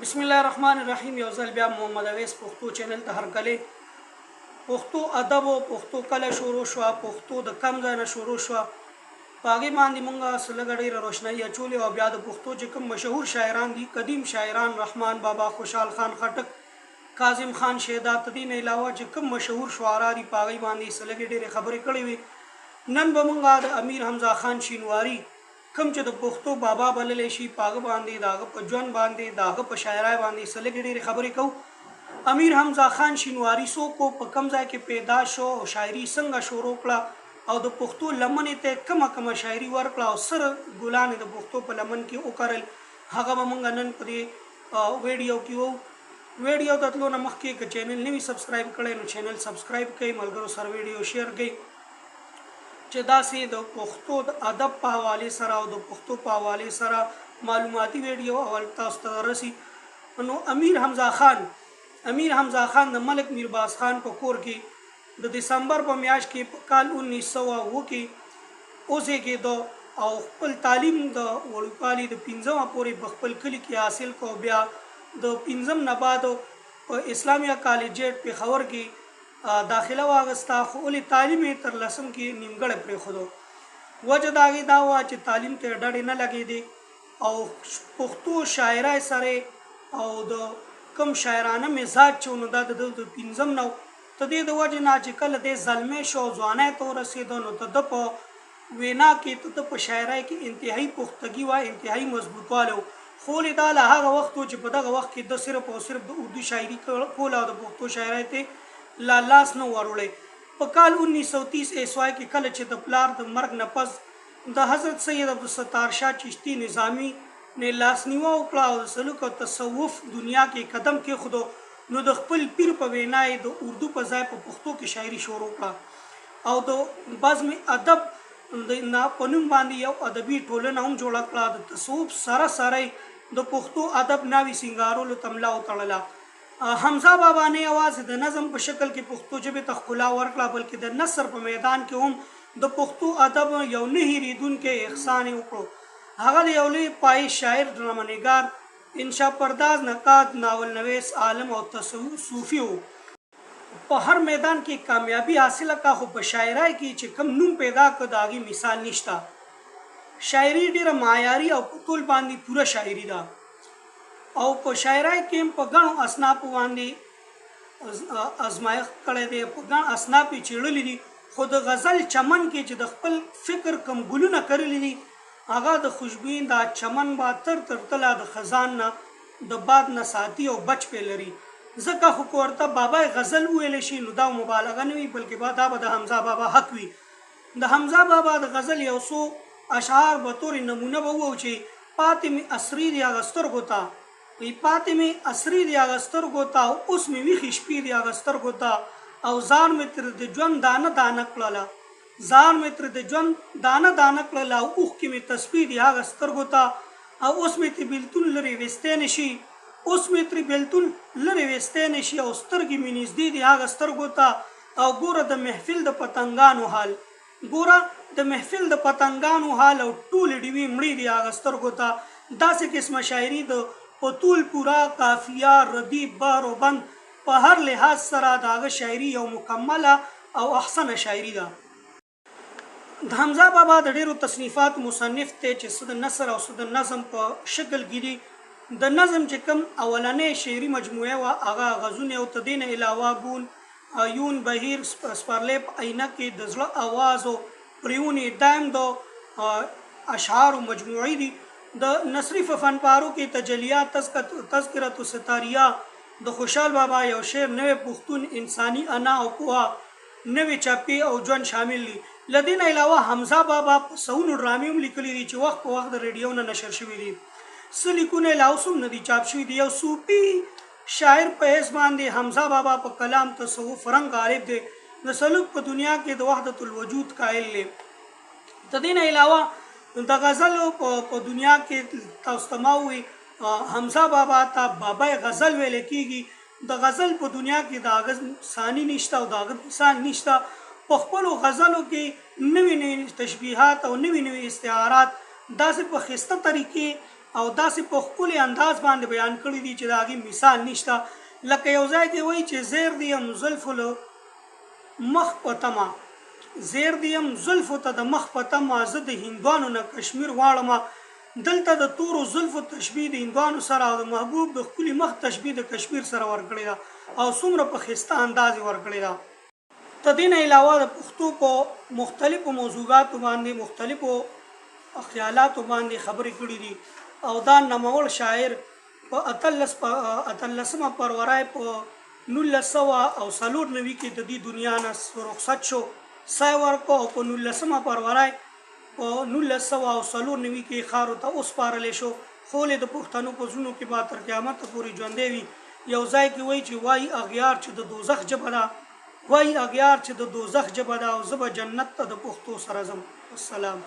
بسم الله الرحمن الرحیم. یو ځل بیا محمد اویس پښتو چینل ته هرکلی. پښتو ادب او پښتو کله شروع شوه، پښتو د کم ځای نه شروع شوه، په هغې باندې موږ څه لږه ډېره روشنایي اچولې. او بیا د پښتو چې کوم مشهور شاعران دي، قدیم شاعران، رحمان بابا، خوشحال خان خټک، کاظم خان شیدا، د دې نه علاوه چې کوم مشهور شعرا دي په هغې باندې څه لږې ډېرې خبرې کړې وي. نن به موږ د امیر حمزه خان شینواري کوم چې د پښتو بابا بللی شي په هغه باندې، د هغه په ژوند باندې، د هغه په شاعرۍ باندې څه لږې ډېرې خبرې کوو. امیر حمزه خان شینواري څوک و، په کوم ځای کې پیدا شو، او شاعري څنګه شروع کړه، او د پښتو لمنې ته کومه شاعري ورکړه، او سره ګلان د پښتو په لمن کې وکرل، هغه به موږ نن په دې ویډیو کې وو. ویډیو ته تلو نه مخکې که چینل نه وي سبسکرایب کړی نو چینل سبسکرایب کړئ، ملګرو سره ویډیو شیر کړئ چې داسې د پښتو د ادب په حوالې سره او د پښتو په حوالې سره معلوماتي ویډیو اول تاسو ته رسي. نو امیر حمزه خان د ملک میرباز خان په کور کې د دسمبر په میاشت کې په کال 1909 کې اوسېږي او خپل تعلیم د وړوکوالي د 5مه پورې په خپل کلي کې حاصل کو. بیا د 5م نه بعد په اسلامیه کالجیټ پېښور کې داخله واغسته، خو ولې تعلیم یې تر 10م کې نیمګړی پرېښودو. وجه د هغې دا وه چې تعلیم ته یې ډډې نه لګېدې، او پښتو شاعرۍ سره او د کوم شاعرانه مزاج چې نو دا د 5م نه د دې د وجې نه چې کله دی زلمی شو او ځوانۍ ته ورسېده، نو د په وینا کې د په شاعرۍ کې انتهایي پختګي وه، انتهایي مضبوطوالی و. خو ولې دا له هغه وخت و چې په دغه وخت کې د صرف او صرف د اردو شاعري کوله او د پښتو شاعرۍ ته لاس نه وروړی. په کال 1930 عیسوي کې کله چې د پلار د مرګ نه پس د حضرت سید عبدالستار شاه چشتي نظامي نه لاسنیوه وکړه او د سلوک او تصوف دنیا کې قدم کېښودو، نو د خپل پیر په وینا یې د اردو په ځای په پښتو کې شاعري شروع کړه، او د بزم ادب په نوم باندې یو ادبي ټولنه هم جوړه کړه. د تصوف سره سره د پښتو ادب ناوې سینګارولو ته ملا وتړله. حمزه بابا نه یوازې د نظم په شکل کې پښتو ژبې ته ښکلا ورکړه، بلکې د نثر په میدان کې هم د پښتو ادب یو نه هېرېدونکی احسان یې وکړو. هغه د یو لوی پایې شاعر، ډرامه‌نګار، انشا پرداز، نقاد، ناول نویس، عالم او صوفي و. په هر میدان کې کامیابي حاصله کړه، خو په شاعرۍ کې چې کوم نوم پیدا کړ د هغې مثال نشته. شاعري ډېره معیاري او په طول باندې پوره شاعري ده، او په شاعرۍ کې هم په ګڼو اصنافو باندې ازمایښت کړی دی، په ګڼ اصناف یې څېړلي دي. خو د غزل چمن کې چې د خپل فکر کوم ګلونه کرلي دي، هغه د خوشبوین دا چمن به تر تله د خزان نه د باد نه ساتي او بچ پې لري. ځکه خو که ورته بابا غزل وویلی شي نو دا مبالغه نه وي، بلکې دا به د حمزه بابا حق وي. د حمزه بابا د غزل یو څو اشعار به طور نمونه به وو چې پاتې مې اسرې د هغه سترګو ته، پاتې مې اسرې د هغه سترګو ته، او اوس مې ویښې شپې د هغه سترګو ته، او ځان مې تر د ژوند دانه دانه کړله، ځان مې تر د ژوند دانه دانه کړله، او اوښکې مې تسبیح د هغه سترګو ته، او اوس مې ترې بېلتون لرې ویستی نه شي، اوس مې ترې بېلتون لرې ویستی نه شي، او سترګې مې نږدې د هغه سترګو ته، او ګوره د محفل د پتنګانو حال، ګوره د محفل د پتنګانو حال، او ټولې ډیوې مړې د هغه سترګو ته. داسې قسمه شاعري د په طول پورا، قافیه، ردیف، بحر و بند په هر لحاظ سره د هغه شاعري یو مکمله او احسنه شاعري ده. د حمزه بابا د ډېرو تصنیفات مصنف دی چې څه د نثر او څه د نظم په شکل کې دي. د نظم چې کوم اولنۍ شعري مجموعه وه هغه غزونه، او د دې نه علاوه بون، یون، بهیر، سپرلیپ، عینکې، د زړه آواز او پریونې دایم د اشعارو مجموعې دي. د نثري فنپارو کې تجلیات، تذکرة ستاریه، د خوشحال بابا یو شعر، نوی پښتون، انساني انا او پوهه، نوې چاپې او ژوند شامل دي. له دې نه علاوه حمزه بابا په سلونو ډرامې هم لیکلي دي چې وخت په وخت د ریډیو نه نشر شوي دي. څه لیکونه یې لا اوس هم نه دي چاپ شوي دي. یو صوفي شاعر په حیث باندې حمزه بابا په کلام، تصوف، رنګ عارف دی. د سلوک په دنیا کې د وحدت الوجود قایل دی. د دې نه علاوه د غزلو په دنیا کې تاسو ته ما ووایي حمزه بابا ته بابا غزل ویل کېږي. د غزل په دنیا کې د هغه ثاني نشته او د هغه مثال نشته. په خپلو غزلو کې نوي نوي تشبیهات او نوي نوي استعارات داسې په ښایسته طریقې او داسې په ښکلي انداز باندې بیان کړي دي چې د هغې مثال نشته. لکه یو ځای کې وایي چې زیر دیم زلفو له مخ په تمه، زیر دیم زلفو ته د مخ په تمه، زه د هندوانو نه کشمیر غواړمه. دلته د تورو زلفو تشبیه د هندوانو سره او د محبوب د ښکلي مخ تشبیه د کشمیر سره ورکړې ده او څومره په ښایسته انداز یې ورکړې ده. تر دې نه علاوه د پښتو په مختلفو موضوعاتو باندې مختلفو خیالاتو باندې خبرې کړي دي او دا نوموړ شاعر په 18مه فروری په 1994 کې د دې دنیا نه رخصت شو، سای ورکو او په 19مه فروری په 1994 کې خارو ته وسپارلی شو. خولې د پښتنو په زړونو کې به تر قیامته پورې ژوندی وي. یو ځای کې وایي چې وایي اغیار چې د دوزخ ژبه ده، وایي اغیار چې د دوزخ ژبه ده او زه به جنت ته د پښتو سره ځم. السلام.